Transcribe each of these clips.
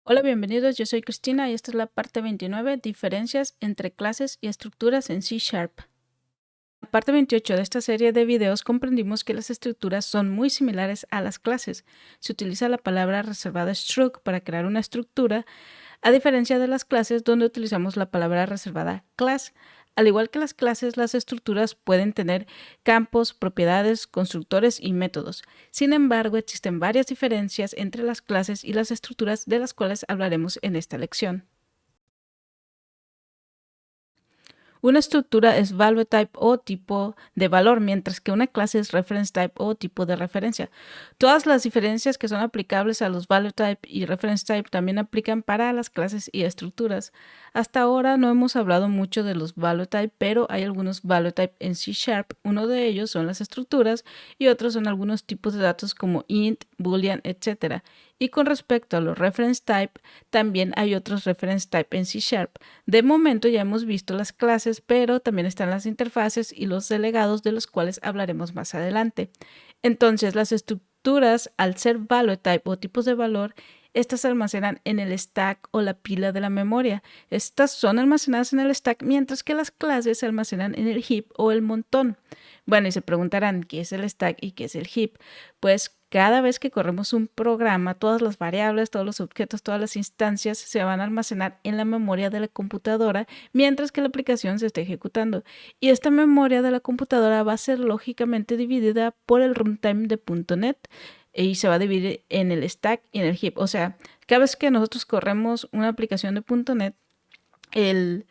Hola, bienvenidos. Yo soy Cristina y esta es la parte 29, diferencias entre clases y estructuras en C#. En la parte 28 de esta serie de videos comprendimos que las estructuras son muy similares a las clases. Se utiliza la palabra reservada struct para crear una estructura, a diferencia de las clases donde utilizamos la palabra reservada class. Al igual que las clases, las estructuras pueden tener campos, propiedades, constructores y métodos. Sin embargo, existen varias diferencias entre las clases y las estructuras de las cuales hablaremos en esta lección. Una estructura es value type o tipo de valor, mientras que una clase es reference type o tipo de referencia. Todas las diferencias que son aplicables a los value type y reference type también aplican para las clases y estructuras. Hasta ahora no hemos hablado mucho de los value type, pero hay algunos value type en C#. Uno de ellos son las estructuras y otros son algunos tipos de datos como int, boolean, etc. Y con respecto a los reference type, también hay otros reference type en C#. De momento ya hemos visto las clases, pero también están las interfaces y los delegados, de los cuales hablaremos más adelante. Entonces, las estructuras, al ser value type o tipos de valor, estas se almacenan en el stack o la pila de la memoria. Estas son almacenadas en el stack, mientras que las clases se almacenan en el heap o el montón. Bueno, y se preguntarán qué es el stack y qué es el heap. Pues cada vez que corremos un programa, todas las variables, todos los objetos, todas las instancias se van a almacenar en la memoria de la computadora mientras que la aplicación se esté ejecutando. Y esta memoria de la computadora va a ser lógicamente dividida por el runtime de .NET y se va a dividir en el stack y en el heap. O sea, cada vez que nosotros corremos una aplicación de .NET, el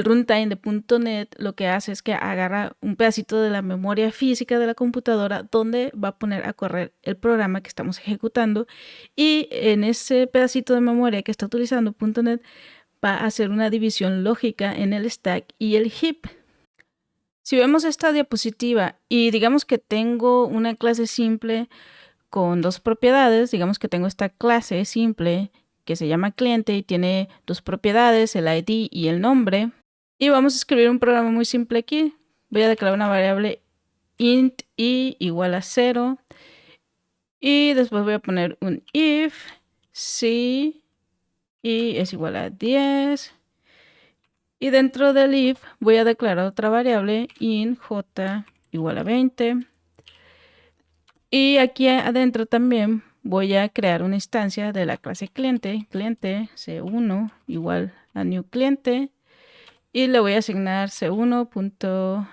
runtime de .NET lo que hace es que agarra un pedacito de la memoria física de la computadora donde va a poner a correr el programa que estamos ejecutando, y en ese pedacito de memoria que está utilizando .NET va a hacer una división lógica en el stack y el heap. Si vemos esta diapositiva y digamos que tengo una clase simple con dos propiedades, digamos que tengo esta clase simple que se llama cliente y tiene dos propiedades, el ID y el nombre. Y vamos a escribir un programa muy simple aquí. Voy a declarar una variable int i igual a 0. Y después voy a poner un if si i es igual a 10. Y dentro del if voy a declarar otra variable int j igual a 20. Y aquí adentro también voy a crear una instancia de la clase cliente, cliente c1 igual a new cliente. Y le voy a asignar c1.lid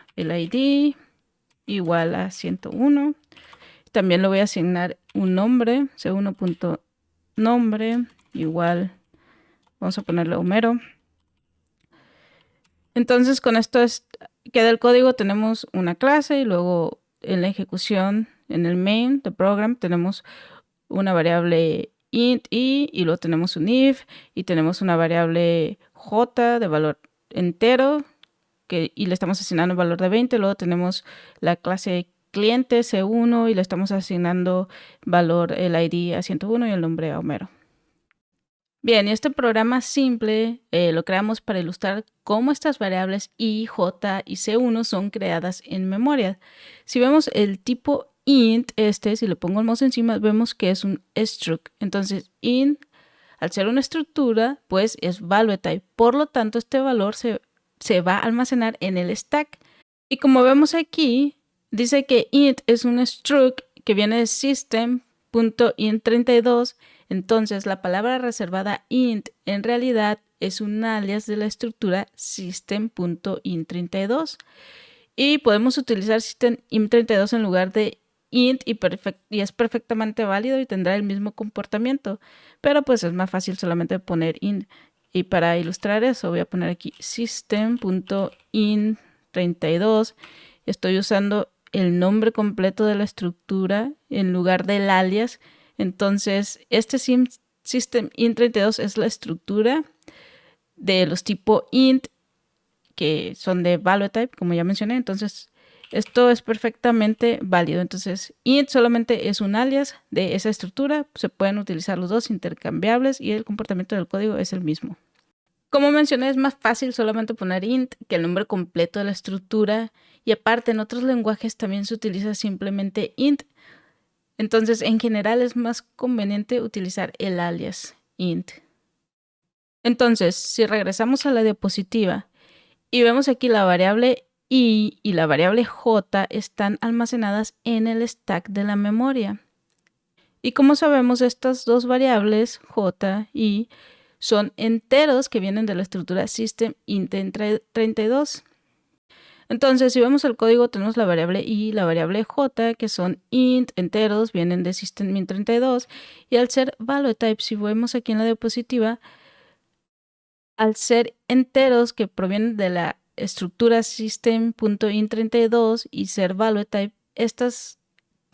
igual a 101. También le voy a asignar un nombre, c1.nombre igual, vamos a ponerle Homero. Entonces con esto queda el código. Tenemos una clase y luego en la ejecución, en el main de program, tenemos una variable int i y luego tenemos un if y tenemos una variable j de valor entero y le estamos asignando un valor de 20. Luego tenemos la clase cliente C1 y le estamos asignando valor el ID a 101 y el nombre a Homero. Bien, y este programa simple lo creamos para ilustrar cómo estas variables i, j y c1 son creadas en memoria. Si vemos el tipo int, si le pongo el mouse encima, vemos que es un struct. Entonces, int, al ser una estructura, pues es value type. Por lo tanto, este valor se va a almacenar en el stack. Y como vemos aquí, dice que int es un struct que viene de system.int32. Entonces, la palabra reservada int en realidad es un alias de la estructura system.int32. Y podemos utilizar system.int32 en lugar de int y es perfectamente válido y tendrá el mismo comportamiento. Pero pues es más fácil solamente poner int. Y para ilustrar eso voy a poner aquí system.int32. Estoy usando el nombre completo de la estructura en lugar del alias. Entonces, este system.int32 es la estructura de los tipos int, que son de value type, como ya mencioné. Entonces, esto es perfectamente válido. Entonces, int solamente es un alias de esa estructura. Se pueden utilizar los dos intercambiables y el comportamiento del código es el mismo. Como mencioné, es más fácil solamente poner int que el nombre completo de la estructura, y aparte en otros lenguajes también se utiliza simplemente int. Entonces, en general es más conveniente utilizar el alias int. Entonces, si regresamos a la diapositiva y vemos aquí la variable i y la variable j están almacenadas en el stack de la memoria. Y como sabemos, estas dos variables, j y i, son enteros que vienen de la estructura system.int32. Entonces, si vemos el código, tenemos la variable i y la variable j, que son int, enteros, vienen de system.int32. Y al ser value type, si vemos aquí en la diapositiva, al ser enteros que provienen de la estructura system.int32 y ser value type, estas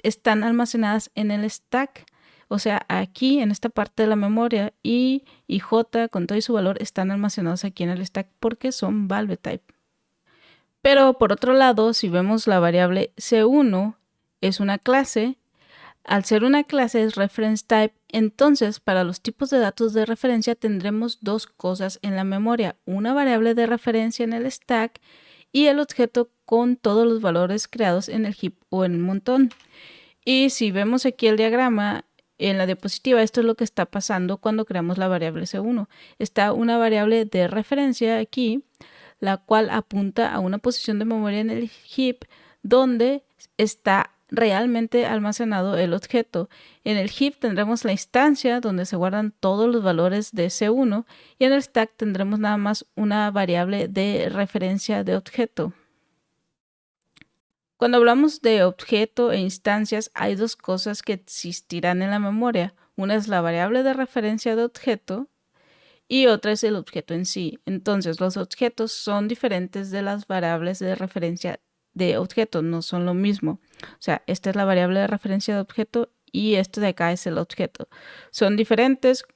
están almacenadas en el stack. O sea, aquí en esta parte de la memoria, i y j con todo y su valor están almacenados aquí en el stack porque son value type. Pero por otro lado, si vemos la variable c1 es una clase, al ser una clase es reference type, entonces para los tipos de datos de referencia tendremos dos cosas en la memoria, una variable de referencia en el stack y el objeto con todos los valores creados en el heap o en el montón. Y si vemos aquí el diagrama en la diapositiva, esto es lo que está pasando cuando creamos la variable c1. Está una variable de referencia aquí, la cual apunta a una posición de memoria en el heap donde está realmente almacenado el objeto. En el heap tendremos la instancia donde se guardan todos los valores de C1 y en el stack tendremos nada más una variable de referencia de objeto. Cuando hablamos de objeto e instancias, hay dos cosas que existirán en la memoria. Una es la variable de referencia de objeto y otra es el objeto en sí. Entonces, los objetos son diferentes de las variables de referencia de objeto, no son lo mismo. O sea, esta es la variable de referencia de objeto y esto de acá es el objeto. Son diferentes.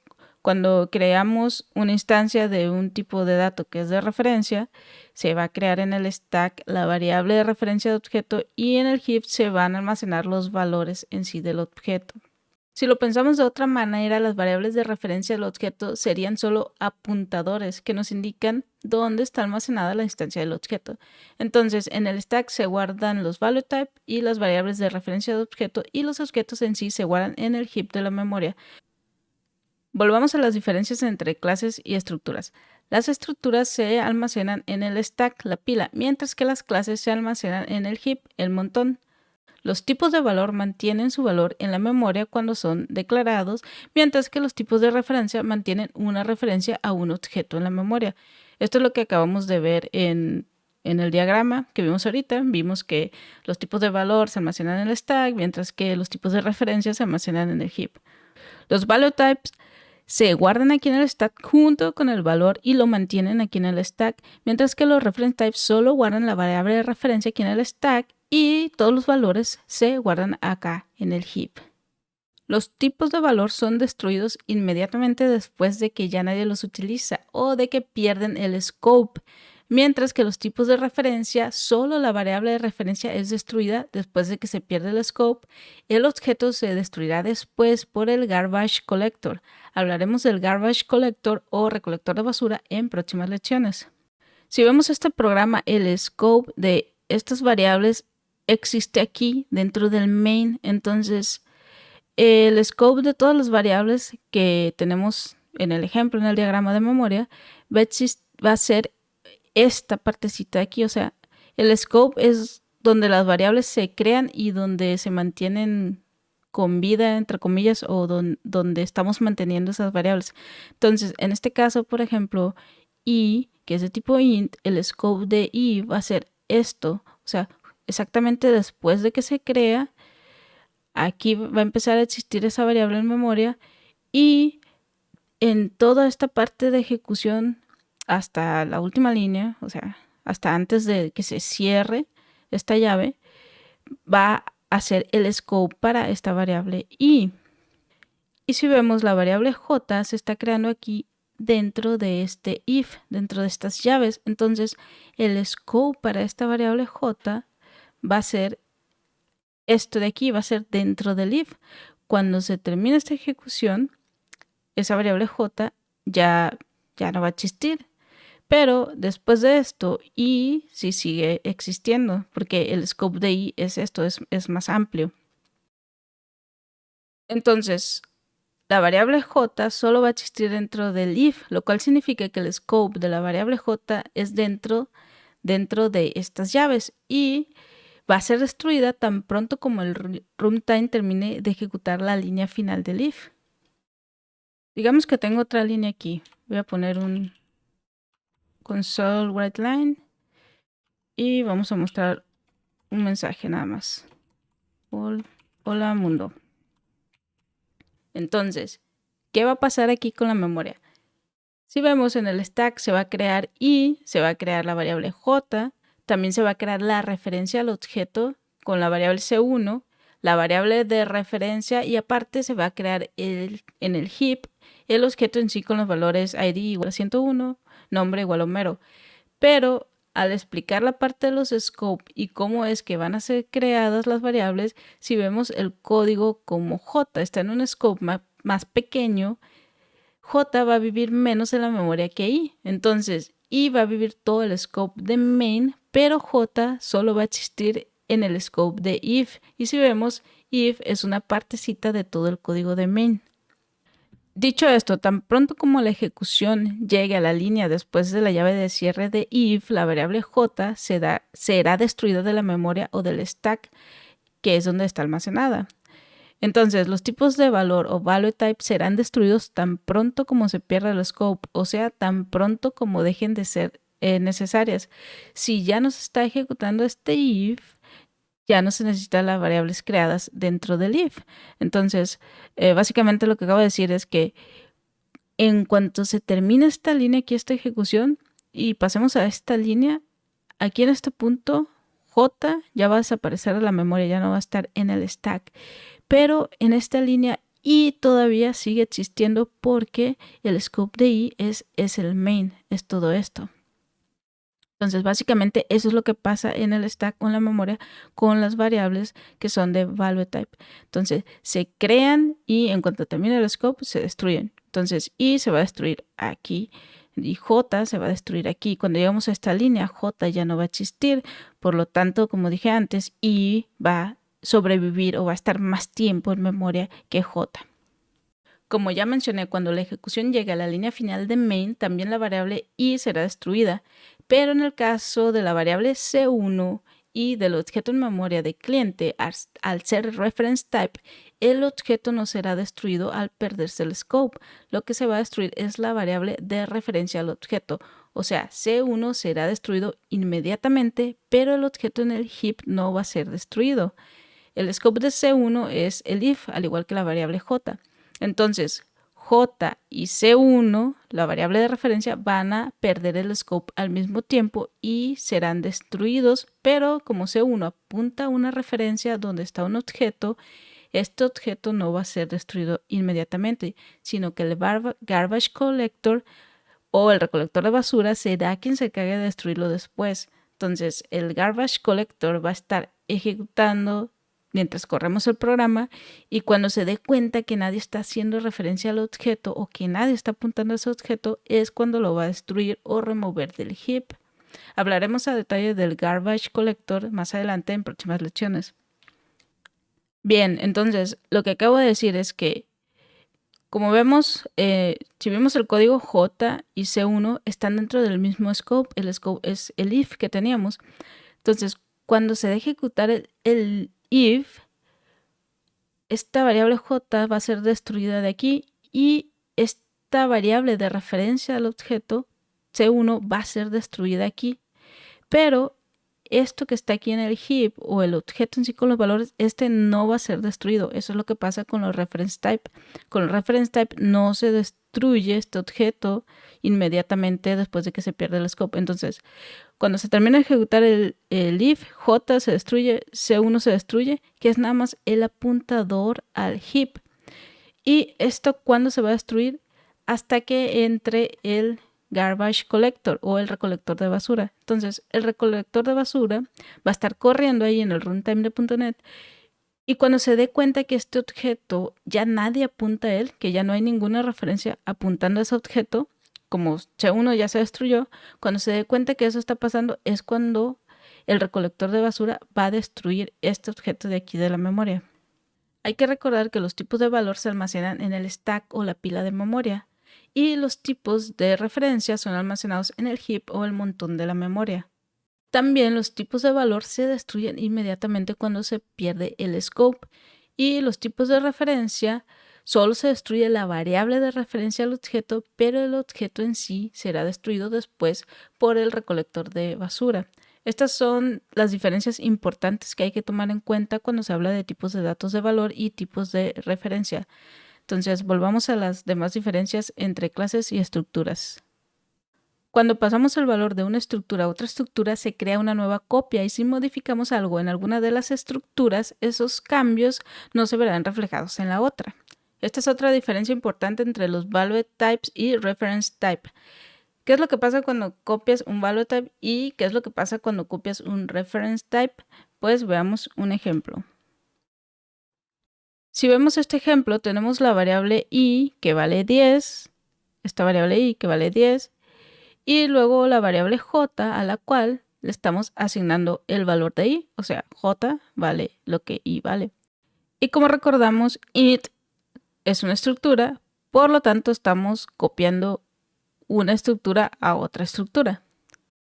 Cuando creamos una instancia de un tipo de dato que es de referencia, se va a crear en el stack la variable de referencia de objeto y en el heap se van a almacenar los valores en sí del objeto. Si lo pensamos de otra manera, las variables de referencia del objeto serían solo apuntadores que nos indican dónde está almacenada la instancia del objeto. Entonces, en el stack se guardan los value type y las variables de referencia de objeto y los objetos en sí se guardan en el heap de la memoria. Volvamos a las diferencias entre clases y estructuras. Las estructuras se almacenan en el stack, la pila, mientras que las clases se almacenan en el heap, el montón. Los tipos de valor mantienen su valor en la memoria cuando son declarados, mientras que los tipos de referencia mantienen una referencia a un objeto en la memoria. Esto es lo que acabamos de ver en el diagrama que vimos ahorita. Vimos que los tipos de valor se almacenan en el stack, mientras que los tipos de referencia se almacenan en el heap. Los value types se guardan aquí en el stack junto con el valor y lo mantienen aquí en el stack, mientras que los reference types solo guardan la variable de referencia aquí en el stack y todos los valores se guardan acá en el heap. Los tipos de valor son destruidos inmediatamente después de que ya nadie los utiliza o de que pierden el scope, mientras que los tipos de referencia, solo la variable de referencia es destruida después de que se pierde el scope. El objeto se destruirá después por el garbage collector. Hablaremos del garbage collector o recolector de basura en próximas lecciones. Si vemos este programa, el scope de estas variables existe aquí dentro del main. Entonces, el scope de todas las variables que tenemos en el ejemplo, en el diagrama de memoria, va a ser esta partecita de aquí. O sea, el scope es donde las variables se crean y donde se mantienen con vida, entre comillas, o donde estamos manteniendo esas variables. Entonces, en este caso, por ejemplo, i, que es de tipo int, el scope de i va a ser esto. O sea, exactamente después de que se crea, aquí va a empezar a existir esa variable en memoria y en toda esta parte de ejecución hasta la última línea, o sea, hasta antes de que se cierre esta llave, va a ser el scope para esta variable i. Y si vemos, la variable j se está creando aquí dentro de este if, dentro de estas llaves. Entonces, el scope para esta variable j va a ser esto de aquí, va a ser dentro del if. Cuando se termine esta ejecución, esa variable j ya no va a existir. Pero después de esto, i sí sigue existiendo, porque el scope de i es esto, es más amplio. Entonces, la variable j solo va a existir dentro del if, lo cual significa que el scope de la variable j es dentro de estas llaves y va a ser destruida tan pronto como el runtime termine de ejecutar la línea final del if. Digamos que tengo otra línea aquí. Voy a poner un console writeLine y vamos a mostrar un mensaje nada más. Hola mundo. Entonces, ¿qué va a pasar aquí con la memoria? Si vemos en el stack se va a crear i, se va a crear la variable j, también se va a crear la referencia al objeto con la variable c1, la variable de referencia y aparte se va a crear en el heap el objeto en sí con los valores id igual a 101, nombre igual a Homero. Pero al explicar la parte de los scope y cómo es que van a ser creadas las variables, si vemos el código como j está en un scope más pequeño, j va a vivir menos en la memoria que i. Entonces, i va a vivir todo el scope de main, pero j solo va a existir en el scope de if. Y si vemos, if es una partecita de todo el código de main. Dicho esto, tan pronto como la ejecución llegue a la línea después de la llave de cierre de if, la variable j será destruida de la memoria o del stack, que es donde está almacenada. Entonces, los tipos de valor o value type serán destruidos tan pronto como se pierda el scope, o sea, tan pronto como dejen de ser necesarias. Si ya no se está ejecutando este if, ya no se necesitan las variables creadas dentro del if. Entonces, básicamente lo que acabo de decir es que en cuanto se termine esta línea aquí, esta ejecución, y pasemos a esta línea, aquí en este punto, j ya va a desaparecer de la memoria, ya no va a estar en el stack. Pero en esta línea i todavía sigue existiendo porque el scope de i es el main, es todo esto. Entonces, básicamente eso es lo que pasa en el stack o en la memoria con las variables que son de value type. Entonces, se crean y en cuanto termine el scope se destruyen. Entonces, i se va a destruir aquí y j se va a destruir aquí. Cuando llegamos a esta línea, j ya no va a existir. Por lo tanto, como dije antes, i va a sobrevivir o va a estar más tiempo en memoria que j. Como ya mencioné, cuando la ejecución llegue a la línea final de main, también la variable i será destruida, pero en el caso de la variable c1 y del objeto en memoria de cliente, al ser reference type, el objeto no será destruido al perderse el scope. Lo que se va a destruir es la variable de referencia al objeto, o sea, c1 será destruido inmediatamente, pero el objeto en el heap no va a ser destruido. El scope de c1 es el if, al igual que la variable j. Entonces, j y c1, la variable de referencia, van a perder el scope al mismo tiempo y serán destruidos, pero como c1 apunta a una referencia donde está un objeto, este objeto no va a ser destruido inmediatamente, sino que el garbage collector o el recolector de basura será quien se encargue de destruirlo después. Entonces, el garbage collector va a estar ejecutando mientras corremos el programa y cuando se dé cuenta que nadie está haciendo referencia al objeto o que nadie está apuntando a ese objeto es cuando lo va a destruir o remover del heap. Hablaremos a detalle del garbage collector más adelante en próximas lecciones. Bien, entonces lo que acabo de decir es que como vemos, si vemos el código J y C1 están dentro del mismo scope. El scope es el if que teníamos. Entonces, cuando se deje ejecutar el if, esta variable j va a ser destruida de aquí y esta variable de referencia al objeto c1 va a ser destruida aquí. Pero esto que está aquí en el heap o el objeto en sí con los valores, este no va a ser destruido. Eso es lo que pasa con los reference type. Con el reference type no se destruye este objeto inmediatamente después de que se pierde el scope. Entonces, cuando se termina de ejecutar el if, j se destruye, c1 se destruye, que es nada más el apuntador al heap. Y esto, ¿cuándo se va a destruir? Hasta que entre el garbage collector o el recolector de basura. Entonces, el recolector de basura va a estar corriendo ahí en el runtime de .NET y cuando se dé cuenta que este objeto ya nadie apunta a él, que ya no hay ninguna referencia apuntando a ese objeto, como C1 ya se destruyó, cuando se dé cuenta que eso está pasando es cuando el recolector de basura va a destruir este objeto de aquí de la memoria. Hay que recordar que los tipos de valor se almacenan en el stack o la pila de memoria y los tipos de referencia son almacenados en el heap o el montón de la memoria. También los tipos de valor se destruyen inmediatamente cuando se pierde el scope y los tipos de referencia solo se destruye la variable de referencia al objeto, pero el objeto en sí será destruido después por el recolector de basura. Estas son las diferencias importantes que hay que tomar en cuenta cuando se habla de tipos de datos de valor y tipos de referencia. Entonces, volvamos a las demás diferencias entre clases y estructuras. Cuando pasamos el valor de una estructura a otra estructura, se crea una nueva copia y si modificamos algo en alguna de las estructuras, esos cambios no se verán reflejados en la otra. Esta es otra diferencia importante entre los value types y reference type. ¿Qué es lo que pasa cuando copias un value type y qué es lo que pasa cuando copias un reference type? Pues veamos un ejemplo. Si vemos este ejemplo, tenemos la variable i que vale 10, esta variable i que vale 10, y luego la variable j a la cual le estamos asignando el valor de i, o sea, j vale lo que i vale. Y como recordamos, int es una estructura, por lo tanto estamos copiando una estructura a otra estructura.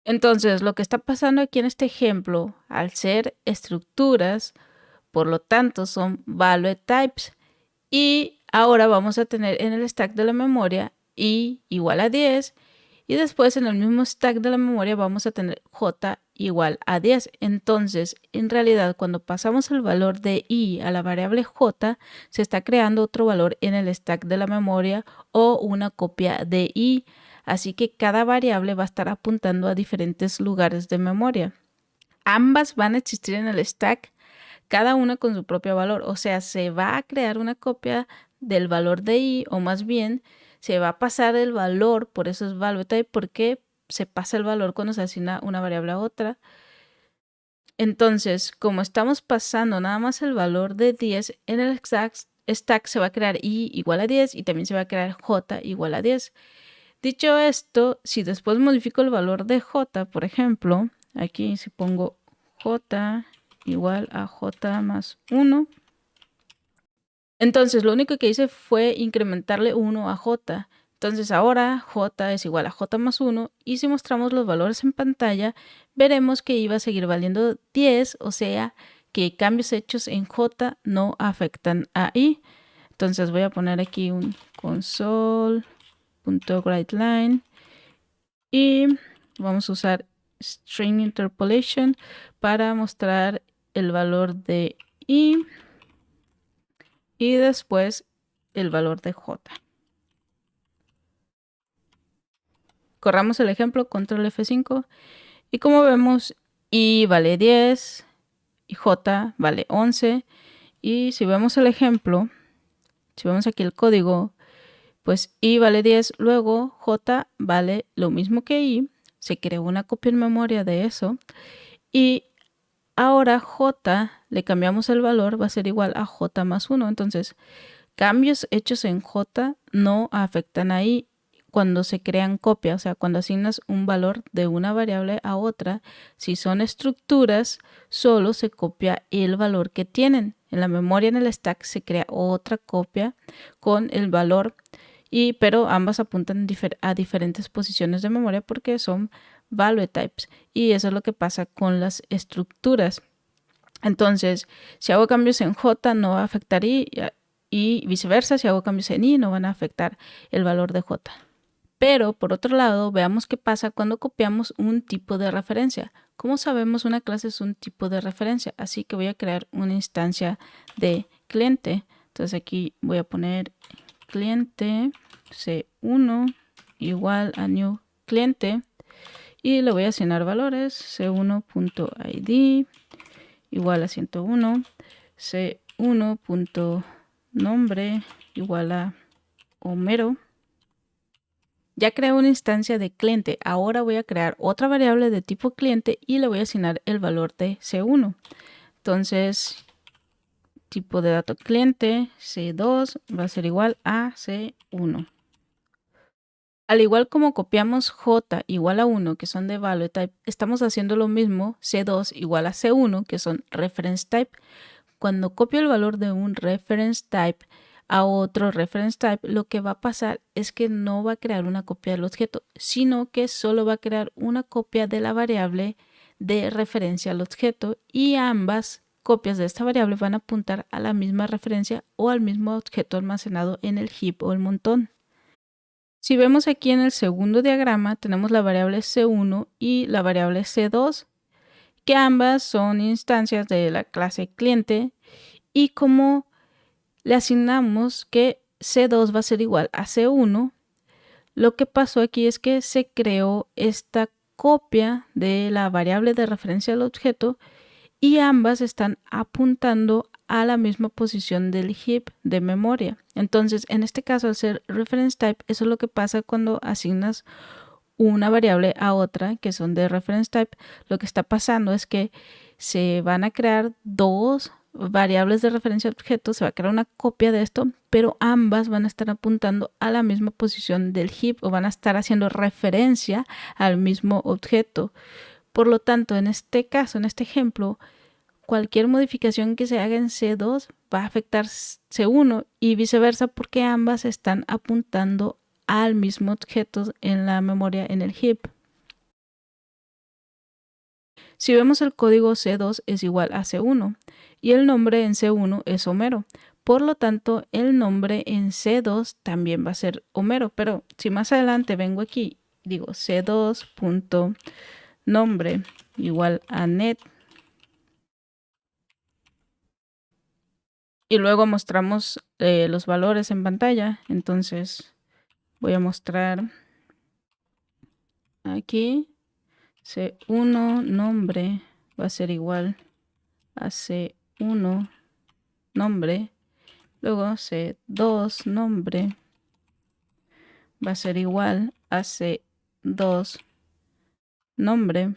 Entonces, lo que está pasando aquí en este ejemplo, al ser estructuras, por lo tanto son value types, y ahora vamos a tener en el stack de la memoria i igual a 10, y después en el mismo stack de la memoria vamos a tener j igual a 10. Entonces, en realidad, cuando pasamos el valor de i a la variable j, se está creando otro valor en el stack de la memoria o una copia de i. Así que cada variable va a estar apuntando a diferentes lugares de memoria. Ambas van a existir en el stack, cada una con su propio valor. O sea, se va a crear una copia del valor de i, o más bien se va a pasar el valor, por eso es value type, porque se pasa el valor cuando se asigna una variable a otra. Entonces, como estamos pasando nada más el valor de 10, en el stack se va a crear i igual a 10 y también se va a crear j igual a 10. Dicho esto, si después modifico el valor de j, por ejemplo, aquí si pongo j igual a j más 1, entonces lo único que hice fue incrementarle 1 a j. Entonces ahora j es igual a j más 1 y si mostramos los valores en pantalla, veremos que iba a seguir valiendo 10, o sea que cambios hechos en j no afectan a i. Entonces voy a poner aquí un console.writeLine y vamos a usar string interpolation para mostrar el valor de i y después el valor de j. Corramos el ejemplo, control F5 y como vemos i vale 10 y j vale 11 y si vemos el ejemplo, si vemos aquí el código, pues i vale 10, luego j vale lo mismo que i, se creó una copia en memoria de eso y ahora j le cambiamos el valor, va a ser igual a j más 1. Entonces, cambios hechos en j no afectan a i cuando se crean copias, o sea, cuando asignas un valor de una variable a otra. Si son estructuras, solo se copia el valor que tienen. En la memoria, en el stack, se crea otra copia con el valor, pero ambas apuntan a diferentes posiciones de memoria porque son value types y eso es lo que pasa con las estructuras. Entonces, si hago cambios en j no va a afectar i y viceversa, si hago cambios en i no van a afectar el valor de j. Pero por otro lado, veamos qué pasa cuando copiamos un tipo de referencia. ¿Cómo sabemos una clase es un tipo de referencia? Así que voy a crear una instancia de cliente. Entonces aquí voy a poner cliente c1 igual a new cliente y le voy a asignar valores c1.id igual a 101, c1.nombre igual a Homero. Ya creé una instancia de cliente, ahora voy a crear otra variable de tipo cliente y le voy a asignar el valor de c1. Entonces, tipo de dato cliente, c2 va a ser igual a c1. Al igual como copiamos j igual a 1, que son de value type, estamos haciendo lo mismo c2 igual a c1, que son reference type. cuando copio el valor de un reference type a otro reference type, lo que va a pasar es que no va a crear una copia del objeto, sino que solo va a crear una copia de la variable de referencia al objeto, y ambas copias de esta variable van a apuntar a la misma referencia o al mismo objeto almacenado en el heap o el montón. Si vemos aquí en el segundo diagrama, tenemos la variable C1 y la variable C2, que ambas son instancias de la clase cliente, y como le asignamos que C2 va a ser igual a C1, lo que pasó aquí es que se creó esta copia de la variable de referencia al objeto, y ambas están apuntando a la misma posición del heap de memoria. Entonces, en este caso, al ser reference type, eso es lo que pasa cuando asignas una variable a otra que son de reference type. Lo que está pasando es que se van a crear dos variables de referencia al objeto, se va a crear una copia de esto, pero ambas van a estar apuntando a la misma posición del heap o van a estar haciendo referencia al mismo objeto. Por lo tanto, en este caso, en este ejemplo, cualquier modificación que se haga en C2 va a afectar C1 y viceversa, porque ambas están apuntando al mismo objeto en la memoria en el heap. Si vemos el código, C2 es igual a C1 y el nombre en C1 es Homero. Por lo tanto, el nombre en C2 también va a ser Homero. Pero si más adelante vengo aquí y digo C2.nombre igual a net y luego mostramos los valores en pantalla, entonces voy a mostrar aquí C1 nombre va a ser igual a C1 nombre, luego C2 nombre va a ser igual a C2 nombre.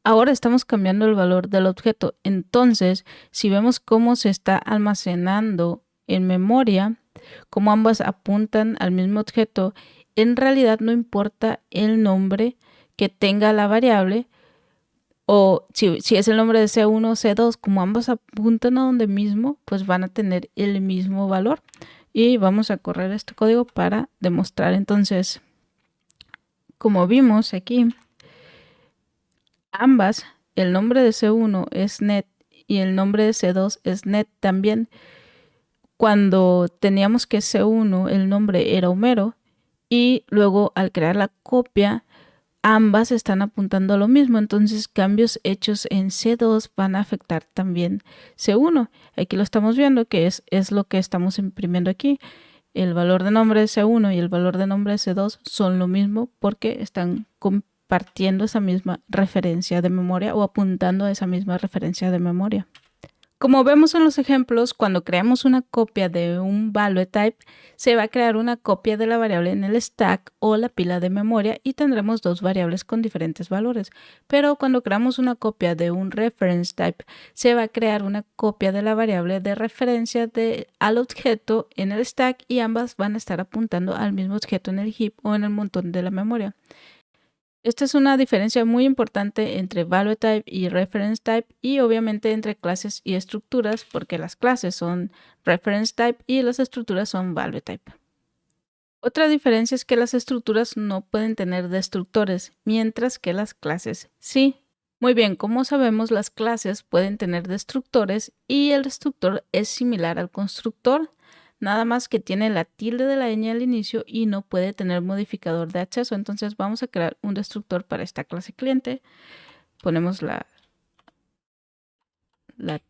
Ahora estamos cambiando el valor del objeto. Entonces, si vemos cómo se está almacenando en memoria, como ambas apuntan al mismo objeto, en realidad no importa el nombre que tenga la variable, o si es el nombre de C1 o C2, como ambas apuntan a donde mismo, pues van a tener el mismo valor. Y vamos a correr este código para demostrar. Entonces, como vimos aquí, ambas, el nombre de C1 es net y el nombre de C2 es net también. Cuando teníamos que C1 el nombre era Homero, y luego al crear la copia ambas están apuntando a lo mismo, entonces cambios hechos en C2 van a afectar también C1. Aquí lo estamos viendo, que es lo que estamos imprimiendo aquí. El valor de nombre de C1 y el valor de nombre de C2 son lo mismo porque están compartiendo esa misma referencia de memoria o apuntando a esa misma referencia de memoria. Como vemos en los ejemplos, cuando creamos una copia de un value type, se va a crear una copia de la variable en el stack o la pila de memoria y tendremos dos variables con diferentes valores. Pero cuando creamos una copia de un reference type, se va a crear una copia de la variable de referencia al objeto en el stack, y ambas van a estar apuntando al mismo objeto en el heap o en el montón de la memoria. Esta es una diferencia muy importante entre value type y reference type, y obviamente entre clases y estructuras, porque las clases son reference type y las estructuras son value type. Otra diferencia es que las estructuras no pueden tener destructores, mientras que las clases sí. Muy bien, como sabemos, las clases pueden tener destructores y el destructor es similar al constructor, nada más que tiene la tilde de la ñ al inicio y no puede tener modificador de acceso. Entonces vamos a crear un destructor para esta clase cliente. Ponemos la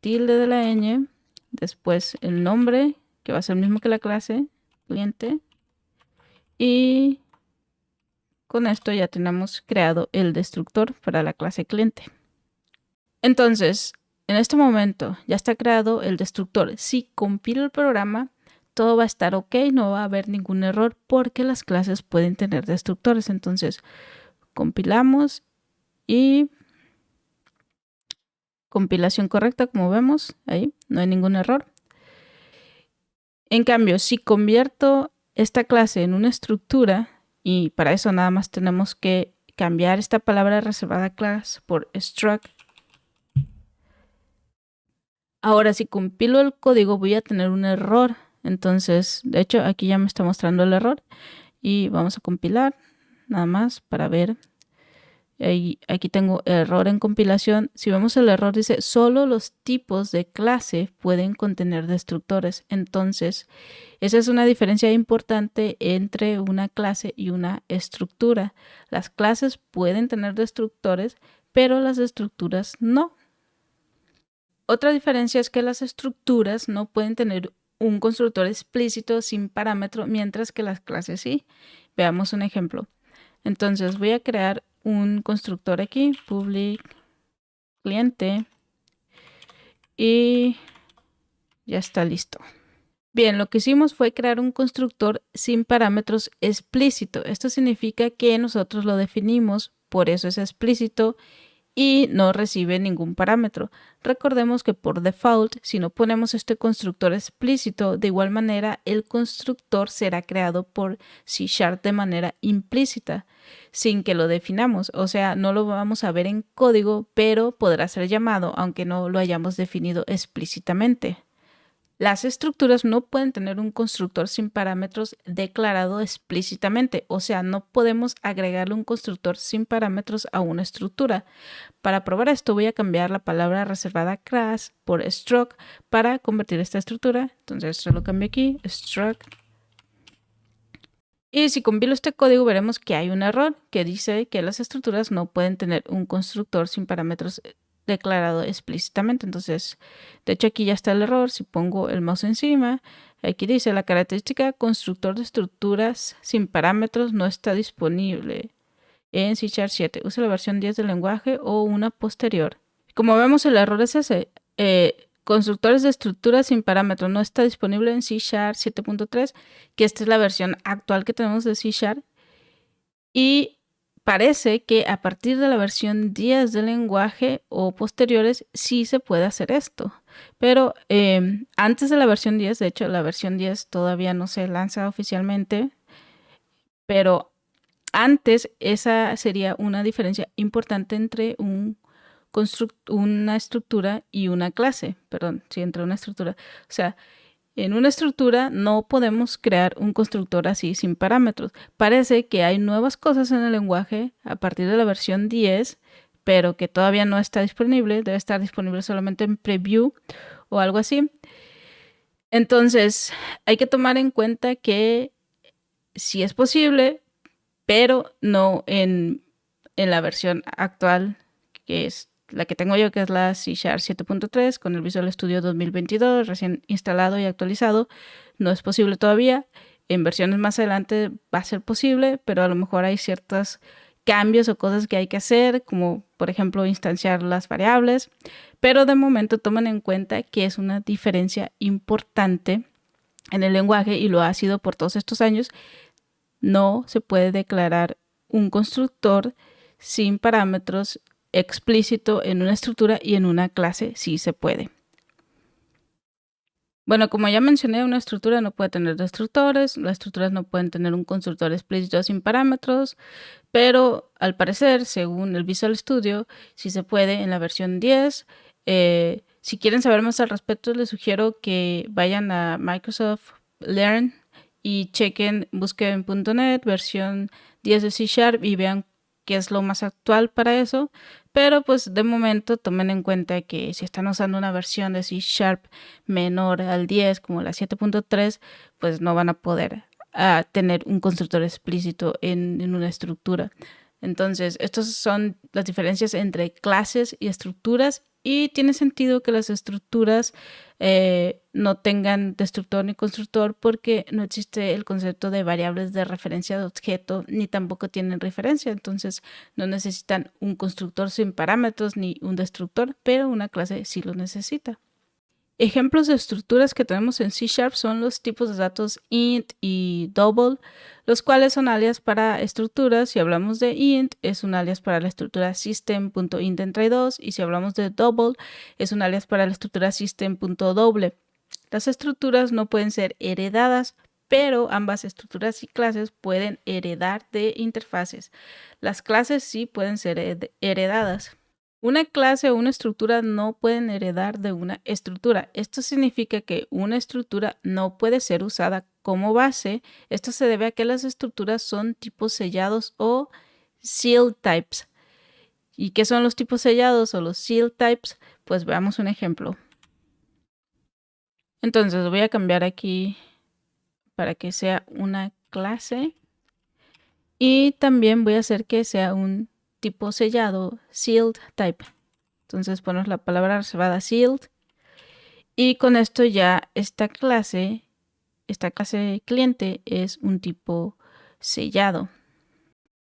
tilde de la ñ, después el nombre, que va a ser el mismo que la clase cliente, y con esto ya tenemos creado el destructor para la clase cliente. Entonces, en este momento ya está creado el destructor. Si compilo el programa, todo va a estar ok, no va a haber ningún error porque las clases pueden tener destructores. Entonces, compilamos y compilación correcta, como vemos, ahí no hay ningún error. En cambio, si convierto esta clase en una estructura, y para eso nada más tenemos que cambiar esta palabra reservada class por struct, Ahora, si compilo el código, voy a tener un error. Entonces, de hecho, aquí ya me está mostrando el error. Y vamos a compilar, nada más para ver. Aquí tengo error en compilación. Si vemos el error, dice solo los tipos de clase pueden contener destructores. Entonces, esa es una diferencia importante entre una clase y una estructura. Las clases pueden tener destructores, pero las estructuras no. Otra diferencia es que las estructuras no pueden tener un constructor explícito sin parámetro, mientras que las clases sí. Veamos un ejemplo. Entonces voy a crear un constructor aquí, public cliente, y ya está listo. Bien, lo que hicimos fue crear un constructor sin parámetros explícito. Esto significa que nosotros lo definimos, por eso es explícito y no recibe ningún parámetro. Recordemos que por default, si no ponemos este constructor explícito, de igual manera el constructor será creado por C# de manera implícita, sin que lo definamos. O sea, no lo vamos a ver en código, pero podrá ser llamado, aunque no lo hayamos definido explícitamente. Las estructuras no pueden tener un constructor sin parámetros declarado explícitamente, o sea, no podemos agregarle un constructor sin parámetros a una estructura. Para probar esto voy a cambiar la palabra reservada class por struct para convertir esta estructura. Entonces esto lo cambio aquí, struct. Y si compilo este código veremos que hay un error que dice que las estructuras no pueden tener un constructor sin parámetros declarado explícitamente. Entonces, de hecho aquí ya está el error. Si pongo el mouse encima, aquí dice la característica constructor de estructuras sin parámetros no está disponible en C# 7. Usa la versión 10 del lenguaje o una posterior. Como vemos, el error es ese. Constructores de estructuras sin parámetros no está disponible en C# 7.3, que esta es la versión actual que tenemos de C#. Y parece que a partir de la versión 10 del lenguaje o posteriores sí se puede hacer esto. Pero antes de la versión 10, de hecho la versión 10 todavía no se lanza oficialmente, pero antes esa sería una diferencia importante entre una estructura y una clase. Perdón, sí, entre una estructura. O sea, en una estructura no podemos crear un constructor así sin parámetros. Parece que hay nuevas cosas en el lenguaje a partir de la versión 10, pero que todavía no está disponible. Debe estar disponible solamente en preview o algo así. Entonces, hay que tomar en cuenta que sí es posible, pero no en la versión actual, que es la que tengo yo, que es la C# 7.3 con el Visual Studio 2022 recién instalado y actualizado. No es posible todavía. En versiones más adelante va a ser posible, pero a lo mejor hay ciertos cambios o cosas que hay que hacer, como por ejemplo instanciar las variables. Pero de momento tomen en cuenta que es una diferencia importante en el lenguaje y lo ha sido por todos estos años. No se puede declarar un constructor sin parámetros explícito en una estructura y en una clase sí se puede. Bueno, como ya mencioné, una estructura no puede tener destructores, las estructuras no pueden tener un constructor explícito sin parámetros, pero al parecer, según el Visual Studio, sí se puede en la versión 10. Si quieren saber más al respecto, les sugiero que vayan a Microsoft Learn y chequen, busquen .NET versión 10 de C# y vean qué es lo más actual para eso. Pero pues de momento tomen en cuenta que si están usando una versión de C# menor al 10 como la 7.3, pues no van a poder tener un constructor explícito en una estructura. Entonces, estas son las diferencias entre clases y estructuras, y tiene sentido que las estructuras no tengan destructor ni constructor porque no existe el concepto de variables de referencia de objeto ni tampoco tienen referencia. Entonces, no necesitan un constructor sin parámetros ni un destructor, pero una clase sí lo necesita. Ejemplos de estructuras que tenemos en C# son los tipos de datos int y double, los cuales son alias para estructuras. Si hablamos de int, es un alias para la estructura system.intEntry2, y si hablamos de double, es un alias para la estructura system.double. Las estructuras no pueden ser heredadas, pero ambas estructuras y clases pueden heredar de interfaces. Las clases sí pueden ser heredadas. Una clase o una estructura no pueden heredar de una estructura. Esto significa que una estructura no puede ser usada como base. Esto se debe a que las estructuras son tipos sellados o sealed types. ¿Y qué son los tipos sellados o los sealed types? Pues veamos un ejemplo. Entonces voy a cambiar aquí para que sea una clase y también voy a hacer que sea un tipo sellado, sealed type. Entonces ponemos la palabra reservada sealed y con esto ya esta clase cliente es un tipo sellado.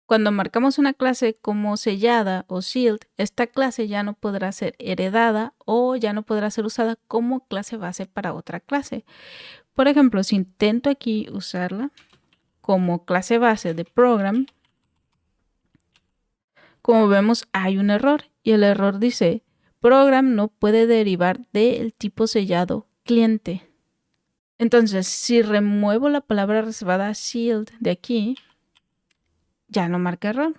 Cuando marcamos una clase como sellada o sealed, esta clase ya no podrá ser heredada o ya no podrá ser usada como clase base para otra clase. Por ejemplo, si intento aquí usarla como clase base de program, como vemos hay un error y el error dice program no puede derivar del tipo sellado cliente. Entonces, si remuevo la palabra reservada sealed de aquí, ya no marca error.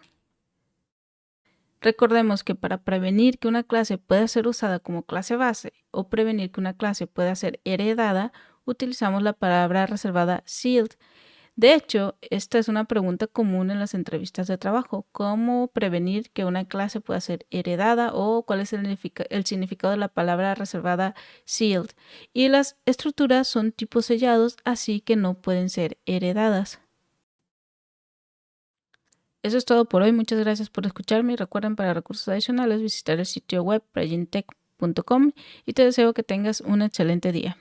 Recordemos que para prevenir que una clase pueda ser usada como clase base o prevenir que una clase pueda ser heredada, utilizamos la palabra reservada sealed. De hecho, esta es una pregunta común en las entrevistas de trabajo. ¿Cómo prevenir que una clase pueda ser heredada o cuál es el significado de la palabra reservada sealed? Y las estructuras son tipos sellados, así que no pueden ser heredadas. Eso es todo por hoy. Muchas gracias por escucharme y recuerden para recursos adicionales visitar el sitio web pragentech.com y te deseo que tengas un excelente día.